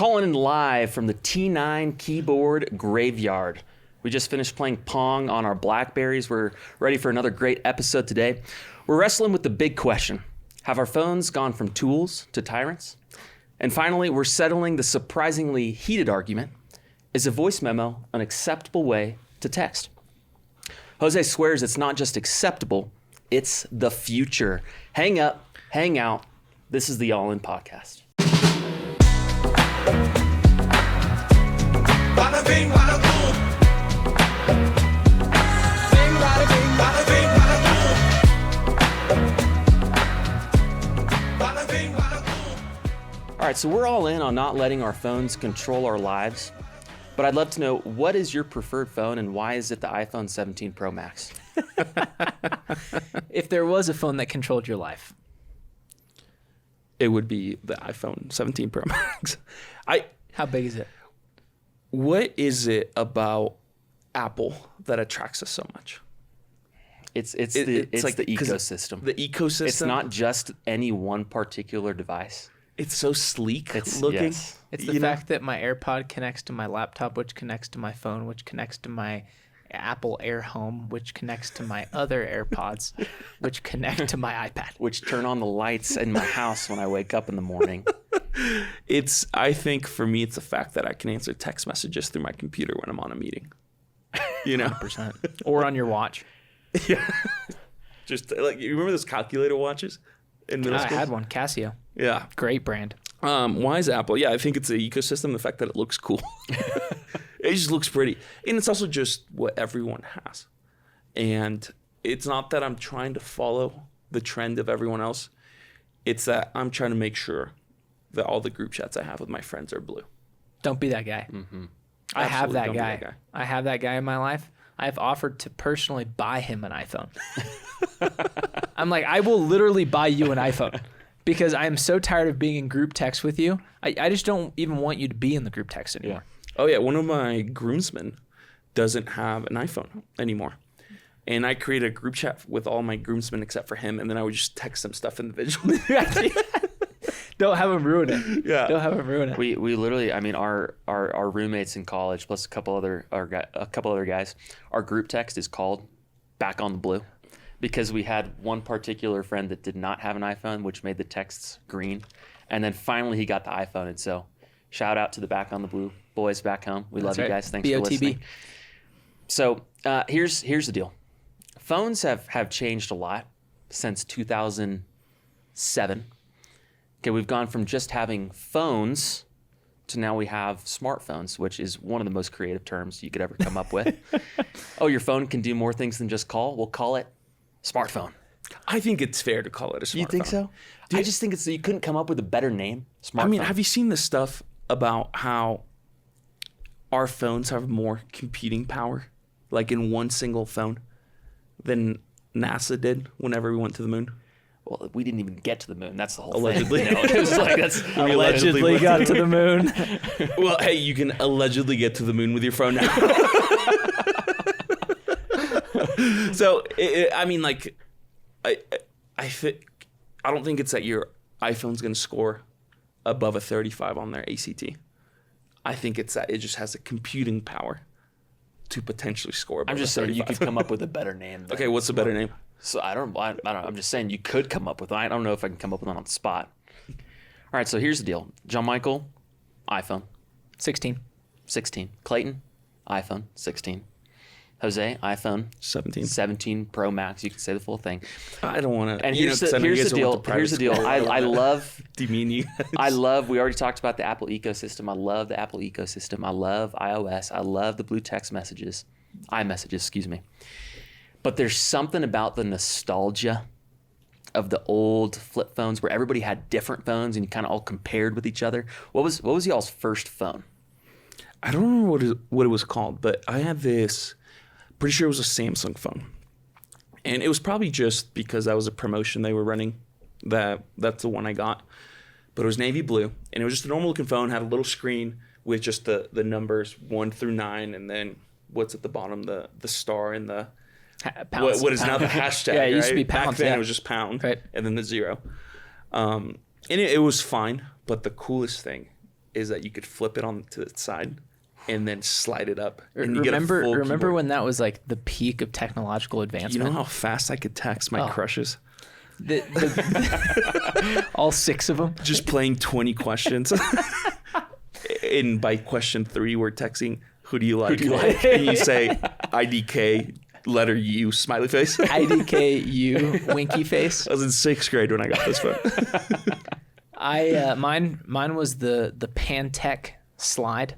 Calling in live from the T9 keyboard graveyard. We just finished playing Pong on our Blackberries. We're ready for another great episode today. We're wrestling with the big question. Have our phones gone from tools to tyrants? And finally, we're settling the surprisingly heated argument. Is a voice memo an acceptable way to text? Jose swears it's not just acceptable, it's the future. Hang up, hang out. This is the All In Podcast. Bada bing, bada boom. Bing, bada bing, bada bing, bada boom. Bada bing, bada boom. All right, so we're all in on not letting our phones control our lives. But I'd love to know, what is your preferred phone and why is it the iPhone 17 Pro Max? If there was a phone that controlled your life, it would be the iPhone 17 Pro Max. How big is it? What is it about Apple that attracts us so much? It's like the ecosystem. The ecosystem. It's not just any one particular device. It's so sleek looking. Yes. It's the fact that my AirPod connects to my laptop, which connects to my phone, which connects to my Apple Air Home, which connects to my other AirPods, which connect to my iPad. Which turn on the lights in my house when I wake up in the morning. I think for me, it's the fact that I can answer text messages through my computer when I'm on a meeting. 100%. Or on your watch. Yeah. Just like, you remember those calculator watches in middle school? I had one, Casio. Yeah. Great brand. Why is Apple? Yeah, I think it's the ecosystem, the fact that it looks cool. It just looks pretty. And it's also just what everyone has. And it's not that I'm trying to follow the trend of everyone else. It's that I'm trying to make sure that all the group chats I have with my friends are blue. Don't be that guy. Mm-hmm. I have that guy. I have that guy in my life. I've offered to personally buy him an iPhone. I'm like, I will literally buy you an iPhone because I am so tired of being in group text with you. I just don't even want you to be in the group text anymore. Yeah. Oh, yeah. One of my groomsmen doesn't have an iPhone anymore. And I created a group chat with all my groomsmen except for him. And then I would just text them stuff individually. Don't have him ruin it. Yeah. Don't have him ruin it. We literally, I mean, our roommates in college, plus a couple other guys, our group text is called Back on the Blue because we had one particular friend that did not have an iPhone, which made the texts green. And then finally he got the iPhone. And so shout out to the Back on the Blue boys back home. We love you guys. Thanks for listening. So here's the deal. Phones have changed a lot since 2007. Okay, we've gone from just having phones to now we have smartphones, which is one of the most creative terms you could ever come up with. Oh, your phone can do more things than just call? We'll call it smartphone. I think it's fair to call it a smartphone. You think so? I just think you couldn't come up with a better name. Smartphone. I mean, have you seen this stuff about how our phones have more computing power, like in one single phone, than NASA did whenever we went to the moon? Well, we didn't even get to the moon. That's the whole allegedly. thing. It was like we allegedly got to the moon. Well, hey, you can allegedly get to the moon with your phone now. So, I mean, like, I don't think it's that your iPhone's going to score above a 35 on their ACT. I think it's that it just has the computing power to potentially score above I'm just saying you could come up with a better name. Okay, what's the better name? So I don't know. I'm just saying you could come up with one. I don't know if I can come up with one on the spot. All right, so here's the deal. John Michael, iPhone. 16. Clayton, iPhone, 16. Jose, iPhone. 17 Pro Max. You can say the full thing. I don't want to. And here's the deal. I love. Demean you. We already talked about the Apple ecosystem. I love the Apple ecosystem. I love iOS. I love the blue text messages. iMessages, excuse me. But there's something about the nostalgia of the old flip phones where everybody had different phones and you kind of all compared with each other. What was y'all's first phone? I don't remember what it was called, but I had this, pretty sure it was a Samsung phone. And it was probably just because that was a promotion they were running. That's the one I got. But it was navy blue, and it was just a normal looking phone, had a little screen with just the numbers 1 through 9, and then what's at the bottom, the star and the what is now the hashtag. Yeah, it used right? to be pound. Back then it was just pound, right, and then the 0. And it was fine, but the coolest thing is that you could flip it on to the side and then slide it up. And you remember get a full keyboard. when that was like the peak of technological advancement? You know how fast I could text my crushes? All 6 of them? Just playing 20 questions. And by question 3, we're texting, who do you like? And you say, IDK, letter U, smiley face. IDKU, winky face. I was in 6th grade when I got this phone. Mine was the Pantech Slide,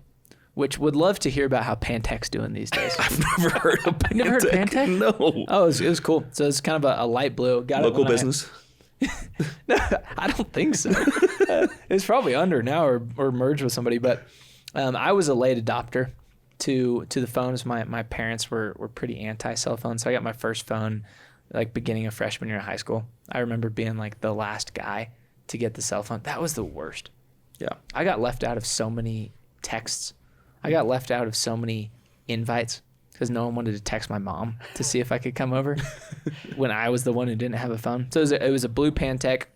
which would love to hear about how Pantech's doing these days. I've never heard of Pantech. You never heard of Pantech? No. Oh, it was cool. So it's kind of a light blue. Got Local business? No, I don't think so. It's probably under now or merged with somebody. But I was a late adopter to the phones. My parents were pretty anti-cell phone. So I got my first phone like beginning of freshman year of high school. I remember being like the last guy to get the cell phone. That was the worst. Yeah. I got left out of so many texts. I got left out of so many invites because no one wanted to text my mom to see if I could come over when I was the one who didn't have a phone. So it was a blue Pantech.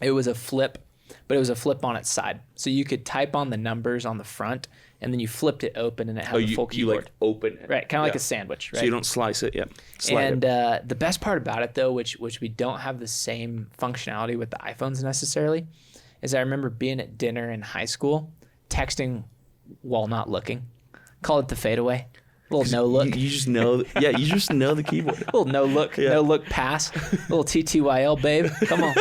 It was a flip, but it was a flip on its side. So you could type on the numbers on the front, and then you flipped it open, and it had a full keyboard. You like open it. Right, kind of like a sandwich, right? So you don't slice it, And the best part about it, though, which we don't have the same functionality with the iPhones necessarily, is I remember being at dinner in high school, texting while not looking. Call it the fadeaway. A little no look. You just know. Yeah, you just know the keyboard. A little no look, no look pass. A little TTYL, babe. Come on.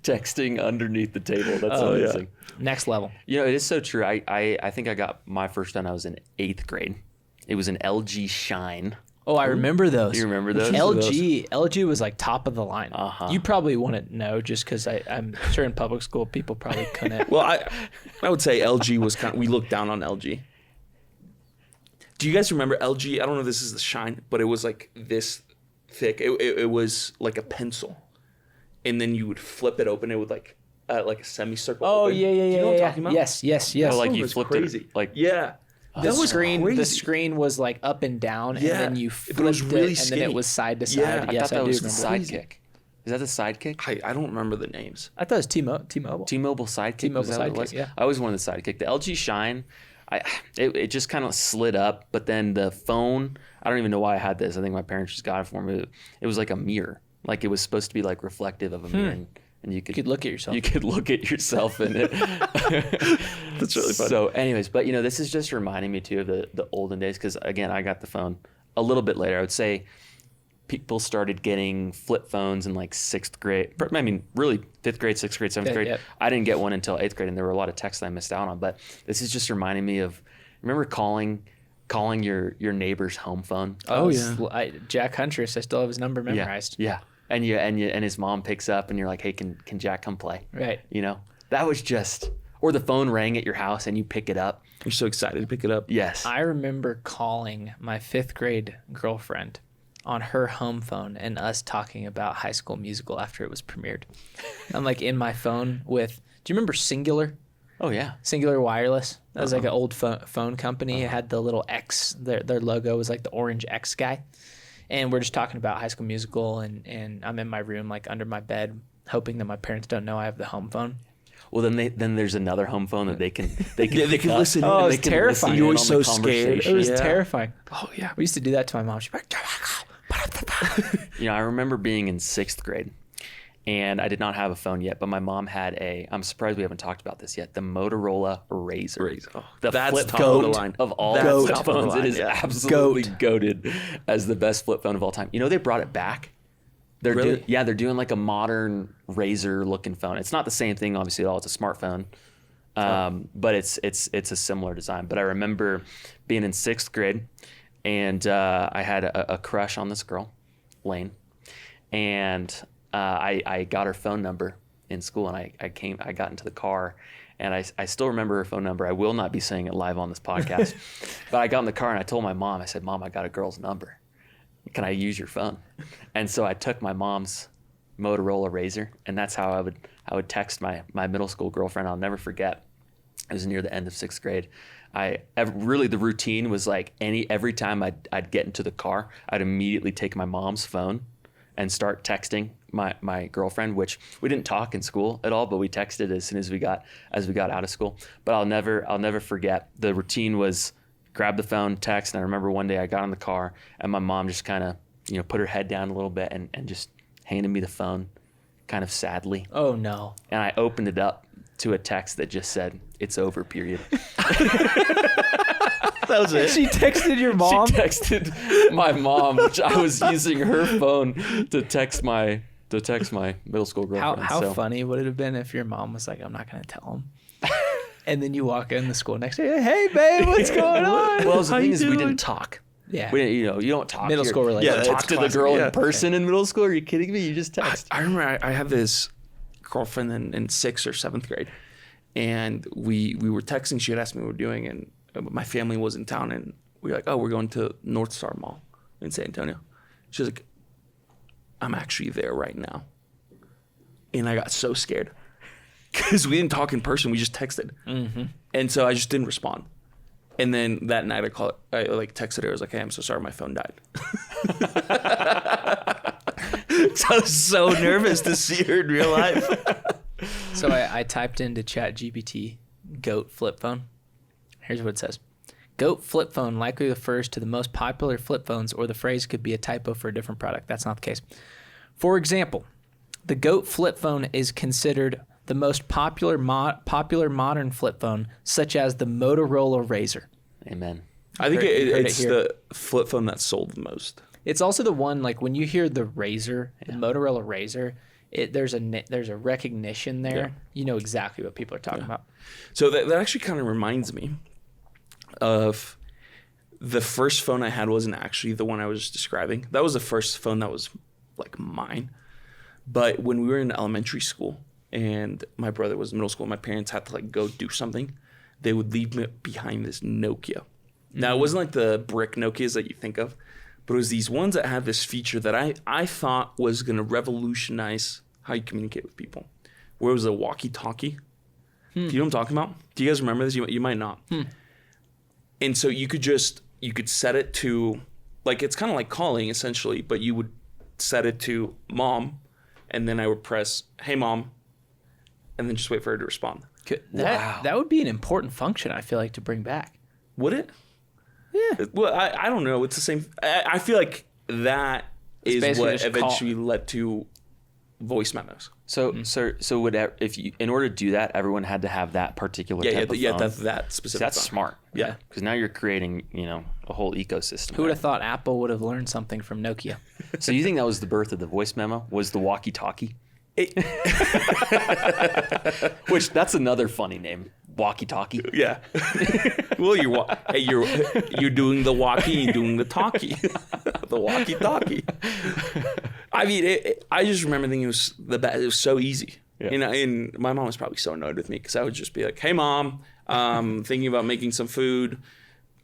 Texting underneath the table. That's amazing. Yeah. Next level. You know, it is so true. I think I got my first phone. I was in 8th grade. It was an LG Shine. Oh, I remember those. You remember those? LG was like top of the line. Uh-huh. You probably wouldn't know just because I'm sure in public school people probably couldn't. Well, I would say LG was we looked down on LG. Do you guys remember LG? I don't know if this is the Shine, but it was like this thick. It was like a pencil. And then you would flip it open. It would like a semicircle. Oh, open. yeah. Do you know what I'm talking about? Yes. Oh, like you was flipped crazy. it. Like yeah. The screen was like up and down, and then you flipped it, was really and skinny. then it was side to side. Yeah, I Yes, thought that was the remember. Sidekick. Is that the Sidekick? I don't remember the names. I thought it was T-Mobile. T-Mobile Sidekick. T-Mobile was that what it Sidekick, was? yeah. I always wanted the Sidekick. The LG Shine, it just kind of slid up, but then the phone, I don't even know why I had this. I think my parents just got it for me. It was like a mirror. Like it was supposed to be like reflective of a mirror, and you could look at yourself. You could look at yourself in it. That's really funny. So, anyways, but you know, this is just reminding me too of the olden days because again, I got the phone a little bit later. I would say people started getting flip phones in like 6th grade. I mean, really 5th grade, 6th grade, 7th grade. Yep. I didn't get one until 8th grade, and there were a lot of texts that I missed out on. But this is just reminding me of remember calling your neighbor's home phone. Oh yeah, Jack Huntress. I still have his number memorized. Yeah. And his mom picks up and you're like, hey, can Jack come play? Right. You know, that was just, or the phone rang at your house and you pick it up. You're so excited to pick it up. Yes. I remember calling my 5th grade girlfriend on her home phone and us talking about High School Musical after it was premiered. I'm like in my phone with, do you remember Singular? Oh yeah. Singular Wireless. That was like an old phone company. It had the little X, their logo was like the orange X guy. And we're just talking about High School Musical, and I'm in my room, like under my bed, hoping that my parents don't know I have the home phone. Well, then there's another home phone that they can listen. Oh, they it's terrifying. You're always so scared. It was Yeah. terrifying. Oh yeah. We used to do that to my mom. She'd be like, put up the phone. You know, I remember being in 6th grade, and I did not have a phone yet, but my mom had I'm surprised we haven't talked about this yet, the Motorola Razr. Oh, The that's flip top of the phone line. of all That's flip top of the phones. line, It is yeah. absolutely goated as the best flip phone of all time. You know, they brought it back. They're Really? they're doing like a modern Razr looking phone. It's not the same thing, obviously, at all. It's a smartphone. But it's a similar design. But I remember being in 6th grade, and I had a crush on this girl, Lane, and I got her phone number in school, and I got into the car, and I still remember her phone number. I will not be saying it live on this podcast, but I got in the car and I told my mom, I said, Mom, I got a girl's number. Can I use your phone? And so I took my mom's Motorola Razr, and that's how I would text my middle school girlfriend. I'll never forget. It was near the end of 6th grade. Really the routine was like every time I'd get into the car, I'd immediately take my mom's phone and start texting my girlfriend, which we didn't talk in school at all, but we texted as soon as we got out of school. But I'll never forget, the routine was grab the phone, text. And I remember one day I got in the car and my mom just kind of, put her head down a little bit and just handed me the phone kind of sadly. Oh no. And I opened it up to a text that just said, "It's over, period." That was it. She texted your mom? She texted my mom, which I was using her phone to text my middle school girlfriend. How funny would it have been if your mom was like, "I'm not going to tell him." And then you walk in the school next day, "Hey babe, what's going on?" Well, the thing is, we didn't talk. Yeah. We didn't, you don't talk. Middle school relationship. Yeah, talk to the girl in person in middle school. Are you kidding me? You just text. I remember I had this girlfriend in 6th or 7th grade, and we were texting. She had asked me what we were doing, and my family was in town, and we were like, "Oh, we're going to North Star Mall in San Antonio." She was like, "I'm actually there right now," and I got so scared because we didn't talk in person. We just texted, and so I just didn't respond. And then that night I texted her. I was like, "Hey, I'm so sorry, my phone died." So I was so nervous to see her in real life. So I typed into ChatGPT goat flip phone. Here's what it says. Goat flip phone likely refers to the most popular flip phones, or the phrase could be a typo for a different product. That's not the case. For example, the goat flip phone is considered the most popular modern flip phone, such as the Motorola Razr. Amen. I think it's the flip phone that sold the most. It's also the one, like when you hear the Razr, the Motorola Razr, there's a recognition there. Yeah. You know exactly what people are talking about. So that actually kind of reminds me of the first phone I had wasn't actually the one I was just describing. That was the first phone that was like mine. But when we were in elementary school and my brother was in middle school, my parents had to like go do something. They would leave me behind this Nokia. Now, it wasn't like the brick Nokias that you think of, but it was these ones that had this feature that I thought was going to revolutionize how you communicate with people, where it was a walkie-talkie. Do you know what I'm talking about? Do you guys remember this? You might not. And so you could set it to, like, it's kind of like calling essentially, but you would set it to mom, and then I would press, "Hey mom," and then just wait for her to respond. That would be an important function, I feel like, to bring back. Would it? Yeah. Well, I don't know. It's the same. I feel like that is what eventually led to voice memos. So would in order to do that, everyone had to have that particular type of phone? Yeah, that specific. So that's phone. smart. Yeah, because now you're creating a whole ecosystem. Who would have thought Apple would have learned something from Nokia? So you think that was the birth of the voice memo? Was the walkie-talkie? Which that's another funny name, walkie-talkie. Yeah. Well, you're doing the walkie, you're doing the talkie, the walkie-talkie. I mean, I just remember thinking it was the best. It was so easy. Yeah. And my mom was probably so annoyed with me because I would just be like, "Hey mom, thinking about making some food.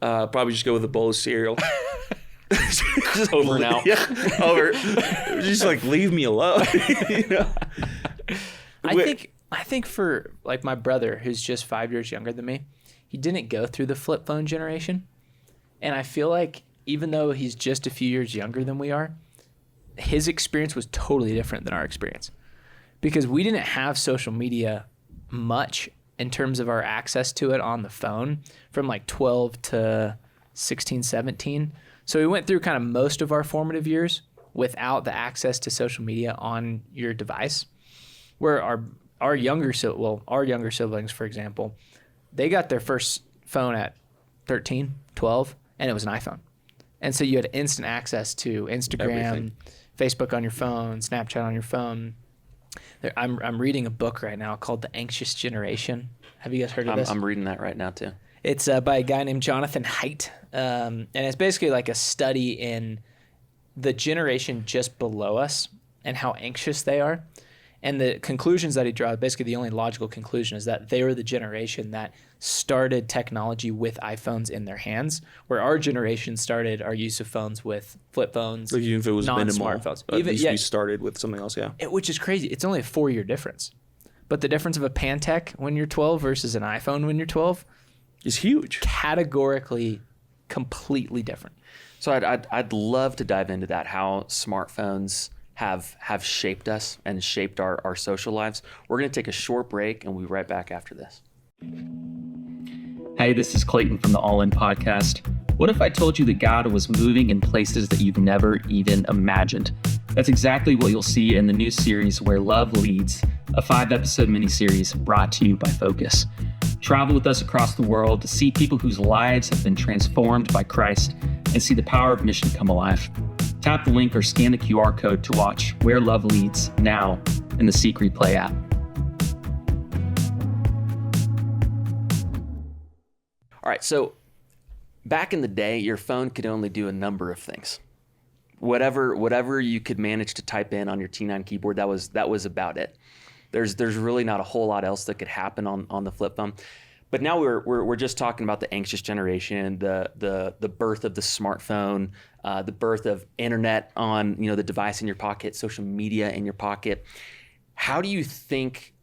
Probably just go with a bowl of cereal." Just over and out. Yeah, over. Just like leave me alone. I think for like my brother, who's just 5 years younger than me, he didn't go through the flip phone generation, and I feel like even though he's just a few years younger than we are, his experience was totally different than our experience, because we didn't have social media much in terms of our access to it on the phone from like 12 to 16, 17. So we went through kind of most of our formative years without the access to social media on your device, where our younger siblings, for example, they got their first phone at 13, 12, and it was an iPhone. And so you had instant access to Instagram, everything. Facebook on your phone, Snapchat on your phone. I'm reading a book right now called The Anxious Generation. Have you guys heard of this? I'm reading that right now too. It's by a guy named Jonathan Haidt, and it's basically like a study in the generation just below us and how anxious they are. And the conclusions that he draws, basically the only logical conclusion, is that they were the generation that started technology with iPhones in their hands, where our generation started our use of phones with flip phones, like even if it was non-smartphones. At least we started with something else, yeah. Which is crazy. It's only a 4-year difference. But the difference of a Pantech when you're 12 versus an iPhone when you're 12 is huge. Categorically, completely different. So I'd love to dive into that, how smartphones have shaped us and shaped our social lives. We're going to take a short break, and we'll be right back after this. Hey, this is Clayton from the All In Podcast. What if I told you that God was moving in places that you've never even imagined? That's exactly what you'll see in the new series Where Love Leads, a 5-episode miniseries brought to you by Focus. Travel with us across the world to see people whose lives have been transformed by Christ and see the power of mission come alive. Tap the link or scan the QR code to watch Where Love Leads now in the Seek Replay app. All right, so back in the day, your phone could only do a number of things. Whatever you could manage to type in on your T9 keyboard, that was about it. There's really not a whole lot else that could happen on the flip phone. But now we're just talking about the anxious generation, the birth of the smartphone, the birth of internet on the device in your pocket, social media in your pocket. How do you think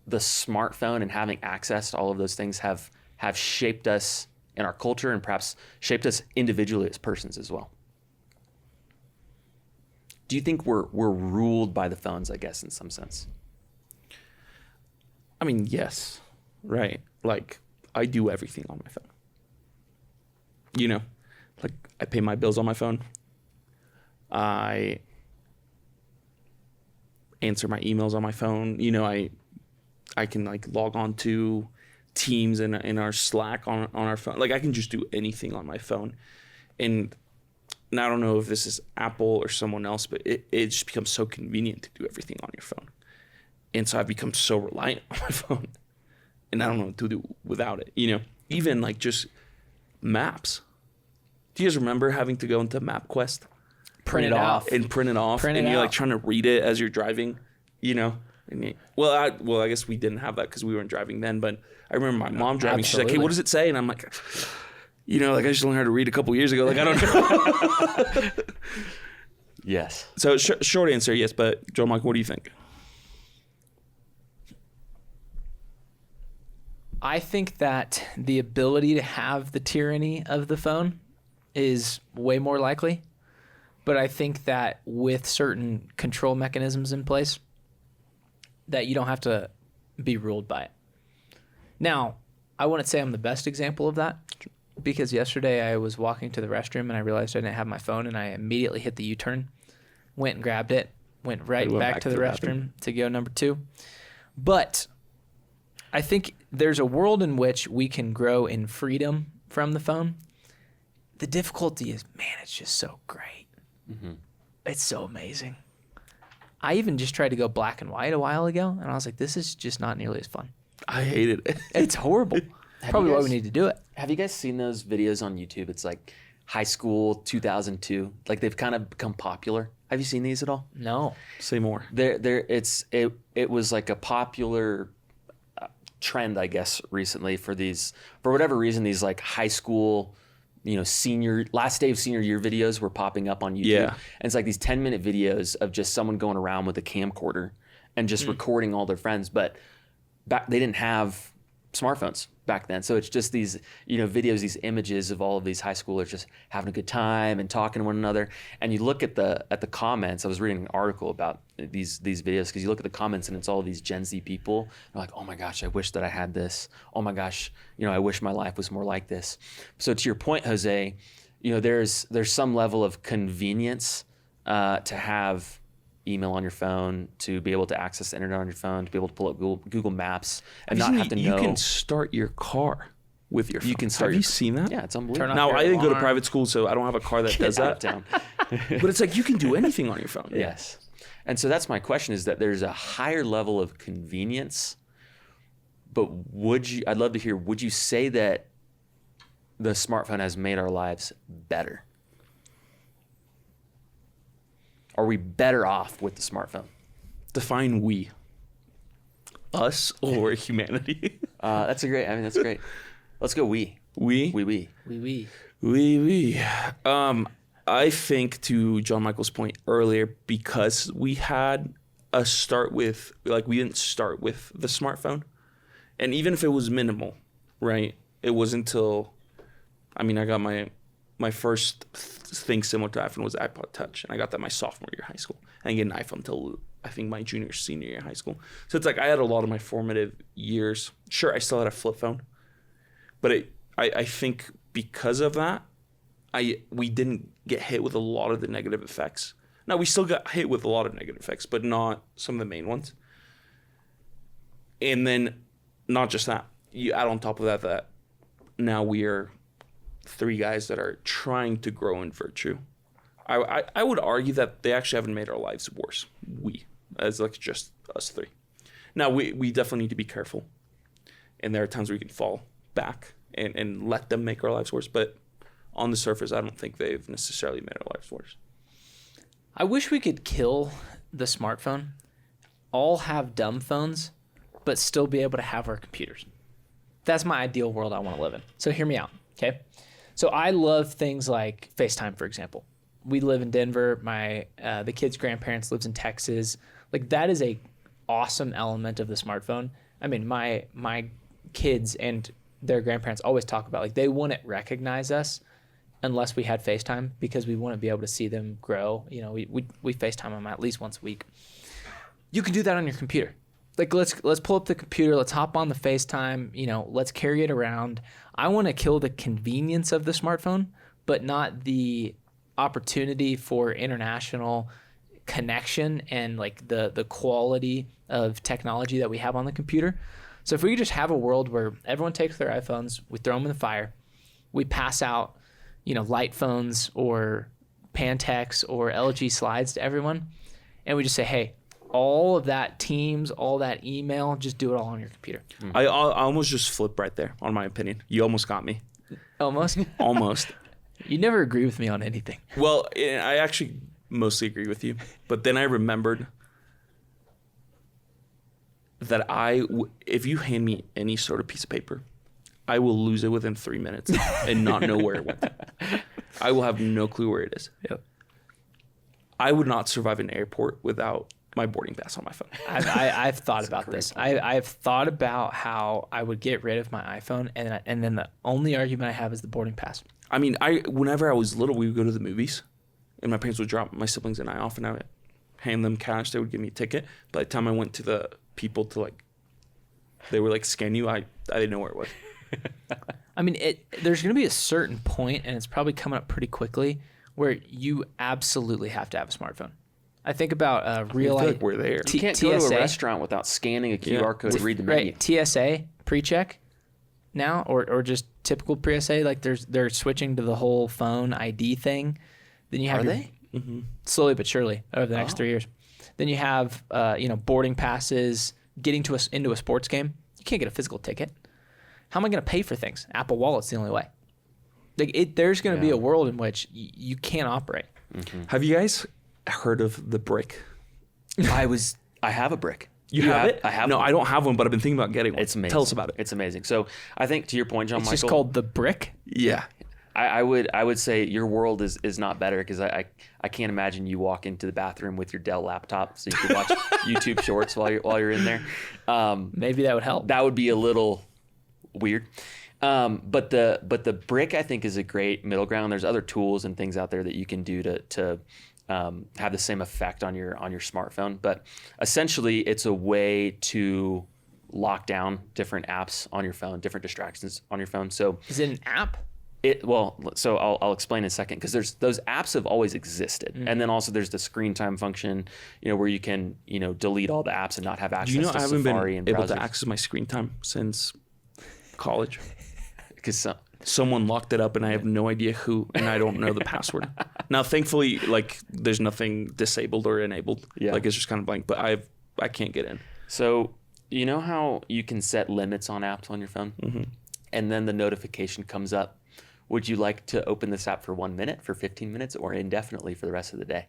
the smartphone and having access to all of those things have shaped us in our culture and perhaps shaped us individually as persons as well? Do you think we're ruled by the phones, I guess, in some sense? I mean, yes, right. Like, I do everything on my phone. Like, I pay my bills on my phone. I answer my emails on my phone. I can like log on to Teams in our Slack on our phone. Like, I can just do anything on my phone. And I don't know if this is Apple or someone else, but it just becomes so convenient to do everything on your phone. And so I've become so reliant on my phone. And I don't know what to do without it. Even like just maps. Do you guys remember having to go into MapQuest? Print it off. And print it off. And you're like trying to read it as you're driving, I guess we didn't have that because we weren't driving then. But I remember my mom driving. She's like, hey, what does it say? And I'm like, I just learned how to read a couple years ago. Like, I don't know. Yes. So short answer, yes. But Joe, Mike, what do you think? I think that the ability to have the tyranny of the phone is way more likely. But I think that with certain control mechanisms in place, that you don't have to be ruled by it. Now, I wouldn't say I'm the best example of that, because yesterday I was walking to the restroom and I realized I didn't have my phone, and I immediately hit the U-turn, went and grabbed it, went back to the restroom to go number 2. But I think there's a world in which we can grow in freedom from the phone. The difficulty is, man, it's just so great. Mm-hmm. It's so amazing. I even just tried to go black and white a while ago, and I was like, this is just not nearly as fun. I hated it. It's horrible. Probably why we need to do it. Have you guys seen those videos on YouTube? It's like high school 2002. Like, they've kind of become popular. Have you seen these at all? No. Say more. It was like a popular trend, I guess, recently for whatever reason, these like high school, last day of senior year videos were popping up on YouTube. Yeah. And it's like these 10-minute videos of just someone going around with a camcorder and just recording all their friends. But they didn't have smartphones back then. So it's just these, videos, these images of all of these high schoolers just having a good time and talking to one another. And you look at the comments. I was reading an article about these videos, because you look at the comments and it's all these Gen Z people. They're like, oh my gosh, I wish that I had this. Oh my gosh, I wish my life was more like this. So to your point, Jose, there's some level of convenience to have email on your phone, to be able to access the internet on your phone, to be able to pull up Google Maps and not have to know. You can start your car with your phone. You can start. Have you seen that? Yeah, it's unbelievable. Now, I didn't go to private school, so I don't have a car that does that. Down. But it's like you can do anything on your phone. Yes. And so that's my question, is that there's a higher level of convenience, but I'd love to hear, would you say that the smartphone has made our lives better? Are we better off with the smartphone? Define we. Us or humanity? That's great. Let's go we. We? We. I think, to John Michael's point earlier, because we had a start with, we didn't start with the smartphone. And even if it was minimal, right? It wasn't until, I got my my first thing similar to iPhone was iPod Touch, and I got that my sophomore year of high school. I didn't get an iPhone until I think my senior year of high school. So it's like I had a lot of my formative years. Sure, I still had a flip phone, but I think because of that, we didn't get hit with a lot of the negative effects. Now, we still got hit with a lot of negative effects, but not some of the main ones. And then, not just that, you add on top of that now we are 3 guys that are trying to grow in virtue. I would argue that they actually haven't made our lives worse. As like just us 3. Now, we definitely need to be careful. And there are times where we can fall back and let them make our lives worse. But on the surface, I don't think they've necessarily made our lives worse. I wish we could kill the smartphone, all have dumb phones, but still be able to have our computers. That's my ideal world I want to live in. So hear me out, okay? So I love things like FaceTime, for example. We live in Denver. The kid's grandparents lives in Texas. Like, that is a awesome element of the smartphone. I mean, my kids and their grandparents always talk about, like, they wouldn't recognize us unless we had FaceTime, because we wouldn't be able to see them grow. You know, we FaceTime them at least once a week. You can do that on your computer. Like, let's pull up the computer, let's hop on the FaceTime, you know, let's carry it around. I want to kill the convenience of the smartphone, but not the opportunity for international connection and like the quality of technology that we have on the computer. So if we could just have a world where everyone takes their iPhones, we throw them in the fire, we pass out, you know, light phones or Pantex or LG slides to everyone, and we just say, hey, all of that Teams, all that email, just do it all on your computer. I almost just flipped right there on my opinion. You almost got me. Almost? Almost. You never agree with me on anything. Well, I actually mostly agree with you, but then I remembered that if you hand me any sort of piece of paper, I will lose it within 3 minutes and not know where it went. I will have no clue where it is. Yep. I would not survive an airport without my boarding pass on my phone. I've thought about this. I've thought about how I would get rid of my iPhone, and then the only argument I have is the boarding pass. I mean, whenever I was little, we would go to the movies, and my parents would drop my siblings and I off, and I would hand them cash. They would give me a ticket. By the time I went to the people to, like, they were like, scan you, I didn't know where it was. I mean, there's going to be a certain point, and it's probably coming up pretty quickly, where you absolutely have to have a smartphone. I think about real life. Like we're there. You can't go to a restaurant without scanning a QR code to read the menu. Right, TSA pre-check now, or just typical pre-SA. Like they're switching to the whole phone ID thing. Then you have Mm-hmm. slowly but surely over the next 3 years. Then you have boarding passes, getting into a sports game. You can't get a physical ticket. How am I going to pay for things? Apple Wallet's the only way. Like there's going to be a world in which you can't operate. Mm-hmm. Have you guys heard of the brick? I have a brick. You have it? I have No, one. I don't have one, but I've been thinking about getting one. It's amazing. Tell us about it. It's amazing. So I think to your point, John It's Michael, just called the brick. Yeah. I would say your world is not better, because I can't imagine you walk into the bathroom with your Dell laptop so you can watch YouTube Shorts while you're in there. Maybe that would help. That would be a little weird. But the brick, I think, is a great middle ground. There's other tools and things out there that you can do to have the same effect on your smartphone. But essentially, it's a way to lock down different apps on your phone, different distractions on your phone. So Is it an app? So I'll explain in a second, because those apps have always existed. And then also there's the screen time function, where you can, delete all the apps and not have access to I haven't Safari been and able browsers. to access my screen time since college. Because Someone locked it up and I have no idea who, and I don't know the password. Now, thankfully, like, there's nothing disabled or enabled. Yeah. Like, it's just kind of blank, but I can't get in. So you know how you can set limits on apps on your phone? Mm-hmm. And then the notification comes up. Would you like to open this app for 1 minute, for 15 minutes, or indefinitely for the rest of the day?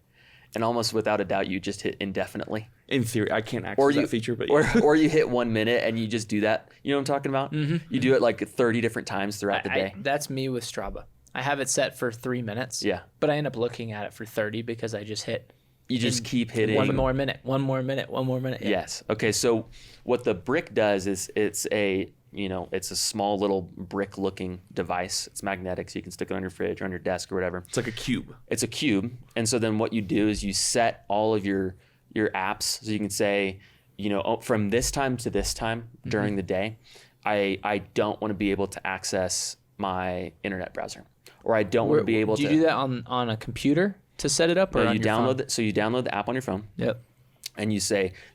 And almost without a doubt, you just hit indefinitely. In theory, I can't access that feature, but yeah. or you hit 1 minute and you just do that. You know what I'm talking about? Mm-hmm. You do it like 30 different times throughout the day. That's me with Strava. I have it set for 3 minutes. Yeah. But I end up looking at it for 30 because I just hit. You just keep hitting. One more minute. Yeah. Yes. Okay. So what the brick does is it's a it's a small little brick looking device. It's magnetic, so you can stick it on your fridge or on your desk or whatever. It's like a cube. It's a cube. And so then what you do is you set all of your apps. So you can say, from this time to this time during the day, I don't want to be able to access my internet browser, or I don't want to be able to. Do you do that on a computer to set it up, or on you your download phone? So you download the app on your phone. Yep. And you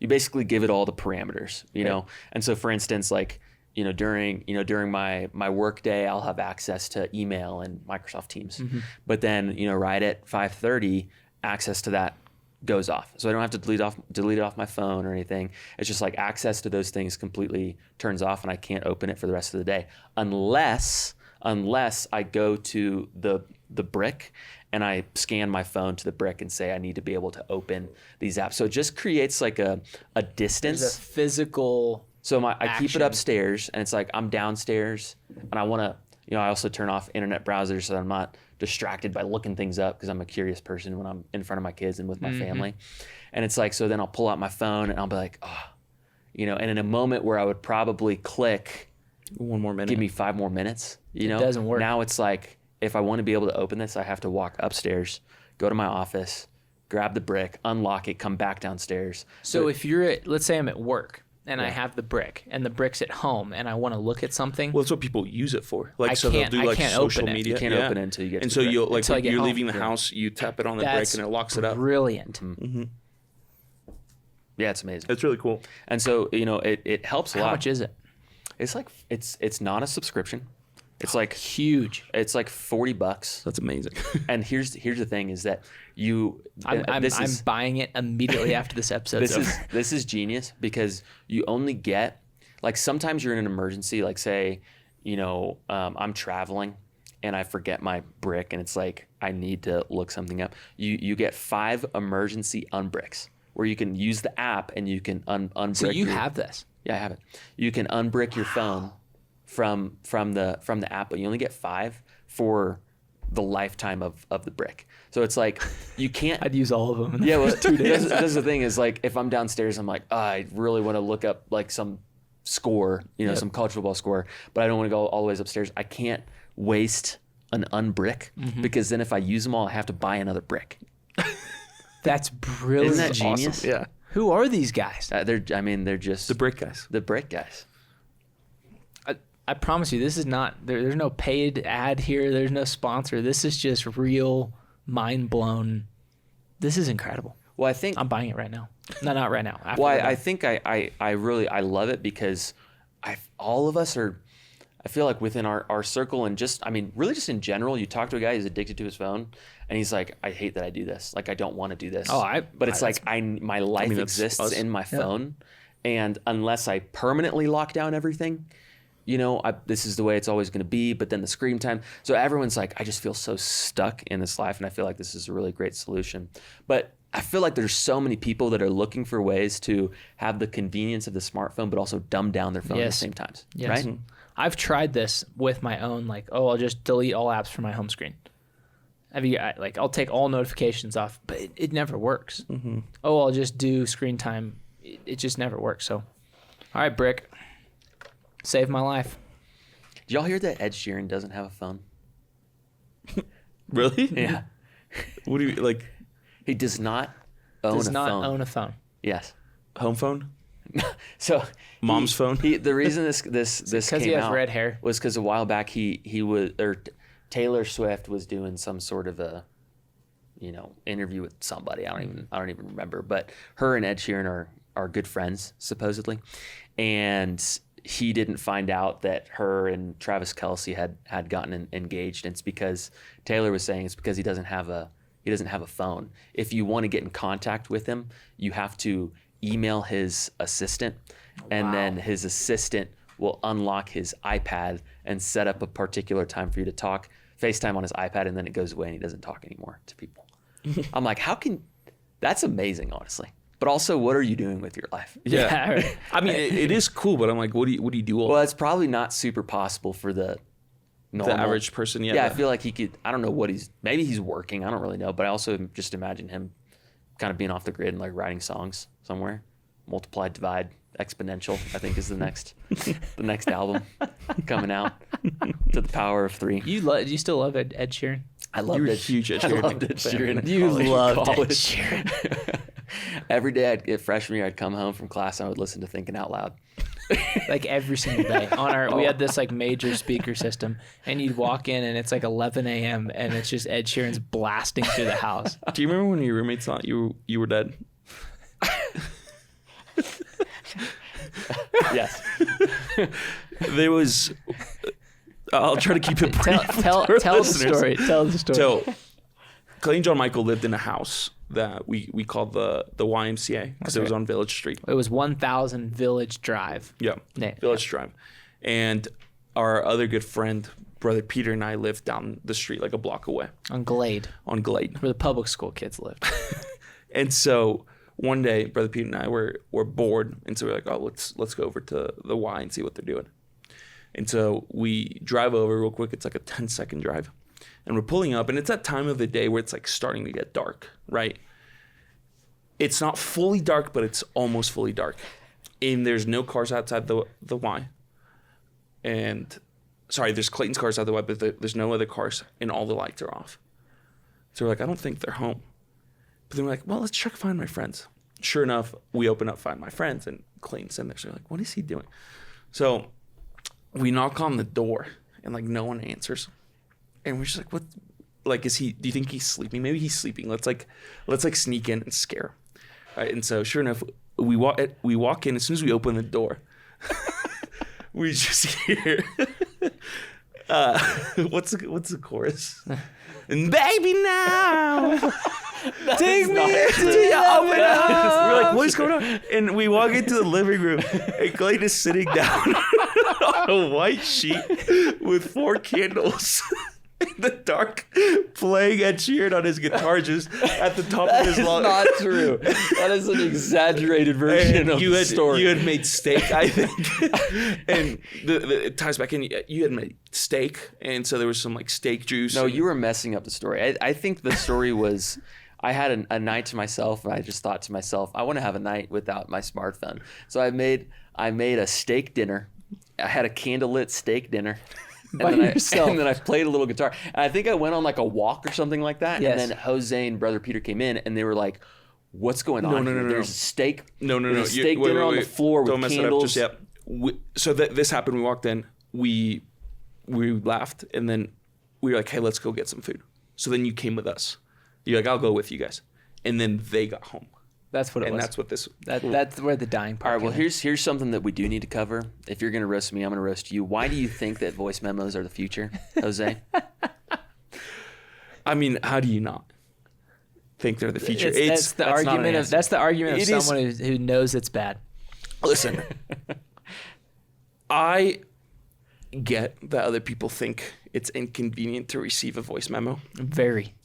basically give it all the parameters, know. And so, for instance, like during my work day, I'll have access to email and Microsoft Teams. But then right at 5:30, access to that goes off. So I don't have to delete it off my phone or anything. It's just like access to those things completely turns off, and I can't open it for the rest of the day unless I go to the brick and I scan my phone to the brick and say I need to be able to open these apps. So it just creates like a distance. There's a physical. So I keep it upstairs, and it's like I'm downstairs, and I want to, I also turn off internet browsers so that I'm not distracted by looking things up, because I'm a curious person when I'm in front of my kids and with my family. And it's like, so then I'll pull out my phone and I'll be like, and in a moment where I would probably click, one more minute, give me 5 more minutes, It doesn't work. Now it's like, if I want to be able to open this, I have to walk upstairs, go to my office, grab the brick, unlock it, come back downstairs. So if let's say I'm at work and I have the brick, and the brick's at home, and I want to look at something. Well, that's what people use it for. Like, I so they'll can't- do I like can't social open it. media. You can't open it until you get to And the so brick. you'll like Until I when get you're home. leaving the house, you tap it on the That's brick and it locks it up. Brilliant. Yeah, it's amazing. It's really cool. And so, it helps a lot. How much is it? It's like, it's not a subscription. It's like Huge. It's like $40. That's amazing. And here's the thing is that I'm buying it immediately after this episode's over. This is genius, because you only get, like, sometimes you're in an emergency, like say, I'm traveling and I forget my brick, and it's like I need to look something up. You get 5 emergency unbricks where you can use the app and you can unbrick. So you have this? Yeah, I have it. You can unbrick your phone from the app, but you only get 5 for the lifetime of the brick. So it's like you can't. I'd use all of them. Yeah, well, 2 days. That's the thing is, like, if I'm downstairs, I'm like, I really want to look up like some score, some college football score, but I don't want to go all the way upstairs. I can't waste an unbrick, because then if I use them all, I have to buy another brick. That's brilliant. Isn't that genius? Awesome. Yeah. Who are these guys? They're just The brick guys. The brick guys. I promise you, this is not. There's no paid ad here. There's no sponsor. This is just real, mind blown. This is incredible. Well, I think I'm buying it right now. No, not right now. After Well, we're I done. think I really love it, because all of us are, I feel like within our circle, and just, really just in general, you talk to a guy who's addicted to his phone, and he's like, I hate that I do this. Like, I don't want to do this. But it's my life that's exists us. in my phone, and unless I permanently lock down everything, this is the way it's always going to be. But then the screen time. So everyone's like, I just feel so stuck in this life, and I feel like this is a really great solution. But I feel like there's so many people that are looking for ways to have the convenience of the smartphone, but also dumb down their phone at the same times. Yes. Right? I've tried this with my own, like, I'll just delete all apps from my home screen. I'll take all notifications off, but it never works. I'll just do screen time. It just never works. So, all right, Brick, saved my life. Did y'all hear that Ed Sheeran doesn't have a phone? Really? Yeah. What do you like? He does not own Does a not phone. own a phone. Yes. Home phone? So Mom's phone? The reason this Because came he has out red hair. was because a while back Taylor Swift was doing some sort of a interview with somebody. I don't even remember. But her and Ed Sheeran are good friends, supposedly, and he didn't find out that her and Travis Kelce had gotten engaged. And it's because Taylor was saying it's because he doesn't have a phone. If you want to get in contact with him, you have to email his assistant, and then his assistant will unlock his iPad and set up a particular time for you to talk, FaceTime on his iPad, and then it goes away and he doesn't talk anymore to people. I'm like, that's amazing, honestly. But also, what are you doing with your life? Yeah. Right. I mean, it is cool, but I'm like, what do you do all Well, it's probably not super possible for the normal, average person? Yeah, I feel like he could. I don't know maybe he's working. I don't really know. But I also just imagine him kind of being off the grid and like writing songs somewhere. Multiply, divide, Exponential, I think, is the next album coming out. To the power of 3. Do you still love Ed Sheeran? I loved You're Ed huge Ed I Sheeran loved Ed Sheeran. You loved Ed college. Sheeran. Every day I'd get freshman year, I'd come home from class and I would listen to Thinking Out Loud. Like every single day we had this like major speaker system, and you'd walk in and it's like 11 a.m. and it's just Ed Sheeran's blasting through the house. Do you remember when your roommates thought you were dead? Yes. There was. I'll try to keep it brief. Tell the story. Tell the story. So, Clayton and John Michael lived in a house that we called the YMCA because it was on Village Street. It was 1000 Village Drive. Yeah, Village Drive. And our other good friend, brother Peter, and I lived down the street like a block away. On Glade. On Glade. Where the public school kids lived. And so one day, brother Peter and I were bored, and so we're like, oh, let's go over to the Y and see what they're doing. And so we drive over real quick. It's like a 10-second drive. And we're pulling up, and it's that time of the day where it's like starting to get dark, right? It's not fully dark, but it's almost fully dark. And there's no cars outside the Y. And, sorry, there's Clayton's cars outside the Y, but there's no other cars, and all the lights are off. So we're like, I don't think they're home. But then we're like, well, let's check Find My Friends. Sure enough, we open up Find My Friends, and Clayton's in there. So we're like, what is he doing? So we knock on the door, and like no one answers. And we're just like, what? Like, do you think he's sleeping? Maybe he's sleeping. Let's sneak in and scare him. All right, and so sure enough, we walk in. As soon as we open the door, we just hear, what's the chorus? And baby now, take me to your open arms. We're like, what is going on? And we walk into the living room, and Clayton is sitting down on a white sheet with 4 candles. In the dark, playing Ed Sheeran on his guitar just at the top of his lungs. That's not true. That is an exaggerated version of the story. You had made steak, I think. And it ties back in. You had made steak, and so there was some like steak juice. No, you were messing up the story. I think the story was, I had a night to myself, and I just thought to myself, I want to have a night without my smartphone. So I made a steak dinner. I had a candlelit steak dinner. By yourself. And then I played a little guitar. And I think I went on like a walk or something like that. Yes. And then Jose and brother Peter came in, and they were like, what's going on here? There's a steak. No. There's a steak dinner on the floor with candles. Don't mess it up just yet. This happened. We walked in. We laughed, and then we were like, hey, let's go get some food. So then you came with us. You're like, I'll go with you guys. And then they got home. That's what it was. And that's what this. That's where the dying part. All right. Well, here's something that we do need to cover. If you're gonna roast me, I'm gonna roast you. Why do you think that voice memos are the future, Jose? I mean, how do you not think they're the future? That's the argument of someone who knows it's bad. Listen, I get that other people think it's inconvenient to receive a voice memo. Very.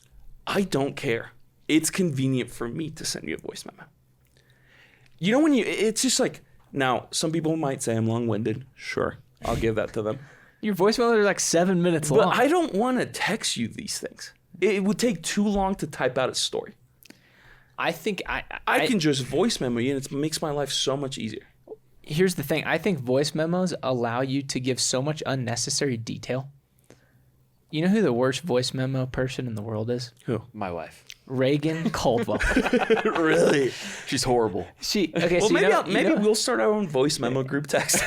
I don't care. It's convenient for me to send you a voice memo. You know, it's just like, now, some people might say I'm long-winded. Sure, I'll give that to them. Your voice memos are like 7 minutes long. But I don't want to text you these things. It would take too long to type out a story. I think I can just voice memo you, and it makes my life so much easier. Here's the thing. I think voice memos allow you to give so much unnecessary detail. You know who the worst voice memo person in the world is? Who? My wife. Reagan Caldwell. Really? She's horrible. Well, maybe we'll start our own voice memo group text.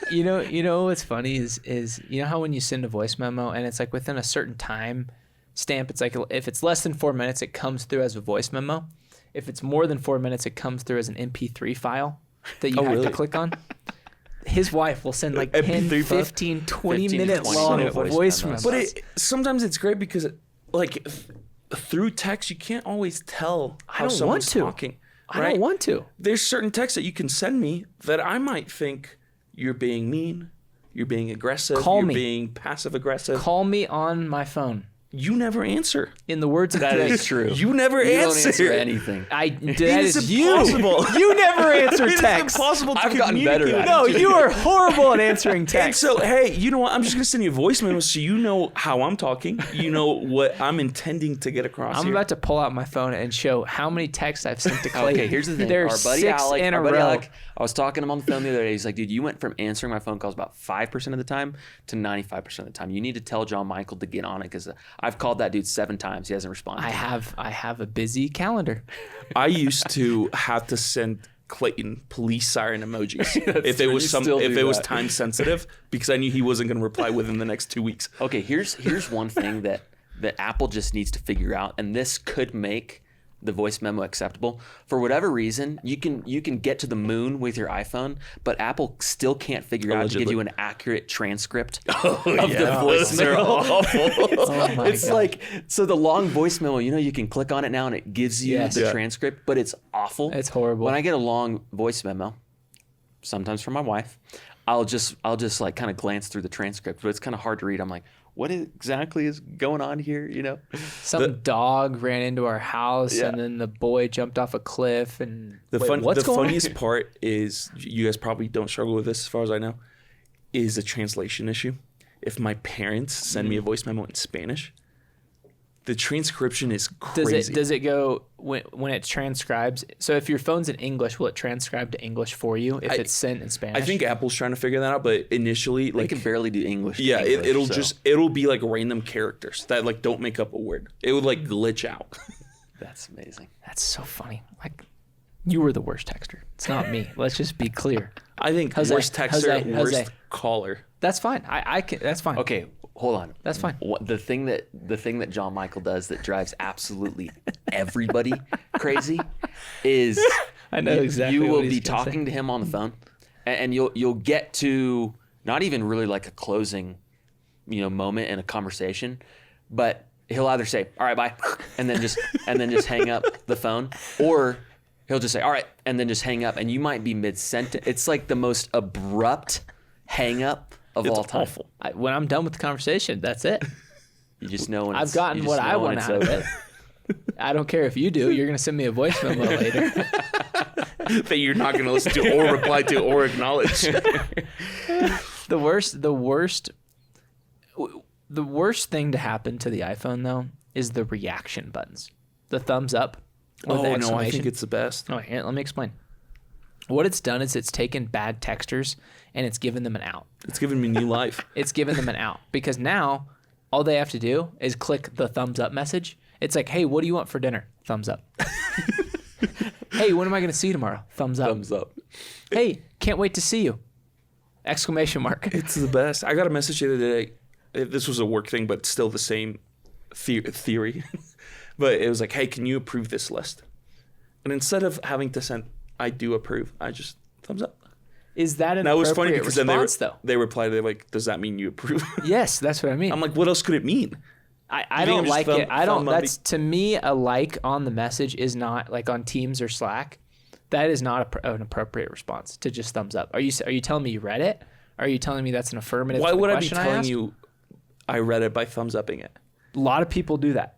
You know what's funny is you know how when you send a voice memo and it's like within a certain time stamp, it's like if it's less than 4 minutes, it comes through as a voice memo. If it's more than 4 minutes, it comes through as an MP3 file that you have to click on. His wife will send like 10, 15, 20 minutes long voice memos. But sometimes it's great because through text, you can't always tell how someone's talking. Right? I don't want to. There's certain texts that you can send me that I might think you're being mean, you're being aggressive, being passive aggressive. Call me on my phone. You never answer. In the words of That Drake, is true. You never You answer. don't answer anything. It that is is you. impossible. You never answer It is text. impossible to I've gotten better communicate. at it. No, you are horrible at answering And text. so, hey, you know what? I'm just going to send you a voice memo so you know how I'm talking. You know what I'm intending to get across I'm here. about to pull out my phone and show how many texts I've sent to Clayton. Okay, here's the thing. There's Our buddy 6 Alec, in a our buddy row. Alec, I was talking to him on the phone the other day. He's like, dude, you went from answering my phone calls about 5% of the time to 95% of the time. You need to tell John Michael to get on it because I've called that dude 7 times. He hasn't responded. I have a busy calendar. I used to have to send Clayton police siren emojis if it true. was You some still if do it was that. time sensitive because I knew he wasn't going to reply within the next 2 weeks. Okay, here's one thing that Apple just needs to figure out, and this could make the voice memo acceptable. For whatever reason, you can get to the moon with your iPhone, but Apple still can't figure out to give you an accurate transcript of the voice memo. Oh my It's God. like, so the long voice memo, you can click on it now and it gives you Yes. the Yeah. transcript, but it's awful. It's horrible. When I get a long voice memo, sometimes from my wife, I'll just like kind of glance through the transcript, but it's kind of hard to read. I'm like, what exactly is going on here? Some dog ran into our house, Yeah. and then the boy jumped off a cliff. And The what's going on? funniest part is, you guys probably don't struggle with this as far as I know, is a translation issue. If my parents send me a voice memo in Spanish, the transcription is crazy. Does it go when it transcribes? So if your phone's in English, will it transcribe to English for you if it's sent in Spanish? I think Apple's trying to figure that out, but initially, They like, can barely do English. yeah, English, it'll be like random characters that like don't make up a word. It would like glitch out. That's amazing. That's so funny. Like, you were the worst texter. It's not me. Let's just be clear. I think Jose, worst texter, Jose, worst Jose. caller. That's fine. I can. That's fine. Okay, hold on. That's fine. The thing that John Michael does that drives absolutely everybody crazy is I know exactly you what will he's be gonna say. talking to him on the phone, and you'll get to not even really like a closing, moment in a conversation, but he'll either say, "All right, bye," and then just hang up the phone, or he'll just say, "All right," and then just hang up, and you might be mid-sentence. It's like the most abrupt hang up of all time. Awful. When I'm done with the conversation, that's it. You just know when I've it's, gotten you what just I know when want it's out of over. it. I don't care if you do. You're gonna send me a voice memo later. That you're not going to listen to or reply to or acknowledge. The worst thing to happen to the iPhone though is the reaction buttons, the thumbs up. Or the Oh no, I exclamation. think it's the best. Oh, here, let me explain. What it's done is it's taken bad texters and it's given them an out. It's given me new life. It's given them an out because now all they have to do is click the thumbs up message. It's like, hey, what do you want for dinner? Thumbs up. Hey, when am I going to see you tomorrow? Thumbs up. Thumbs up. Hey, can't wait to see you. Exclamation mark. It's the best. I got a message the other day. This was a work thing, but still the same theory. But it was like, hey, can you approve this list? And instead of having to send, I do approve, I just thumbs up. Is that an That was appropriate funny because response, then though? they replied, they're like, does that mean you approve? Yes, that's what I mean. I'm like, what else could it mean? I You think don't I'm just like it. I don't. thumb up That's to me a like on the message is not like on Teams or Slack. That is not an appropriate response to just thumbs up. Are you telling me you read it? Are you telling me that's an affirmative? Why to the would I be question telling asked? you I read it by thumbs upping it? A lot of people do that.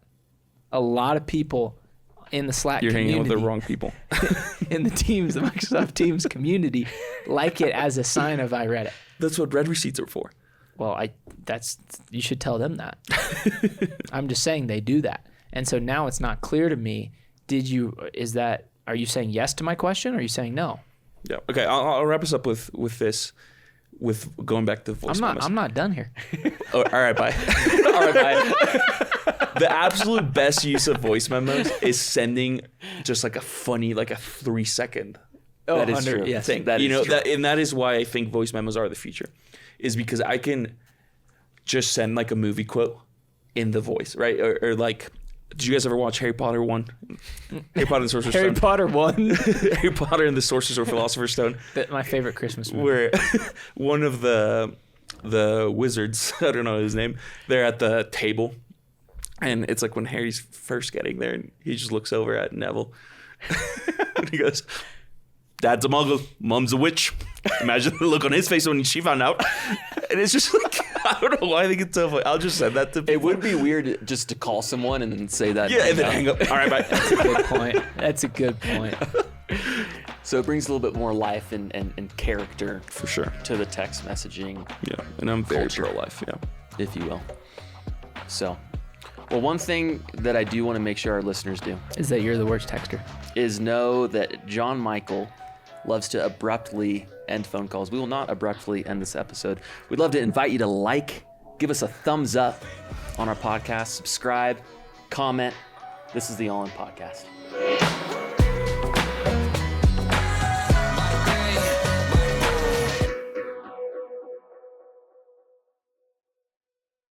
A lot of people in the Slack You're hanging community, out with the wrong people. in the Teams, the Microsoft Teams community, like it as a sign of I read it. That's what red receipts are for. Well, you should tell them that. I'm just saying they do that. And so now it's not clear to me, are you saying yes to my question or are you saying no? Yeah. Okay. I'll wrap us up with this, with going back to voice memos. I'm not done here. Oh, all right. Bye. All right, bye. The absolute best use of voice memos is sending just like a funny, like a 3-second That is true. Yes. thing. That you is know, true. and that is why I think voice memos are the future, is because I can just send like a movie quote in the voice, right? Or like, did you guys ever watch Harry Potter 1? Harry Potter and the Sorcerer's Harry Stone. Potter 1. Harry Potter and the Sorcerer's or Philosopher's Stone. My favorite Christmas movie. Where one of the wizards, I don't know his name, they're at the table, and it's like when Harry's first getting there, and he just looks over at Neville, and he goes, "Dad's a muggle, Mom's a witch." Imagine the look on his face when she found out, and it's just like, I don't know why I think it's so funny. I'll just send that to people. It would be weird just to call someone and then say that. Yeah, and then hang up. All right, bye. That's a good point. That's a good point. So it brings a little bit more life and character For sure. to the text messaging, Yeah, and I'm very Culture. pro-life, yeah. if you will. So, well, one thing that I do want to make sure our listeners do Is that you're the worst texter? is know that John Michael loves to abruptly end phone calls. We will not abruptly end this episode. We'd love to invite you to give us a thumbs up on our podcast, subscribe, comment. This is the All In Podcast.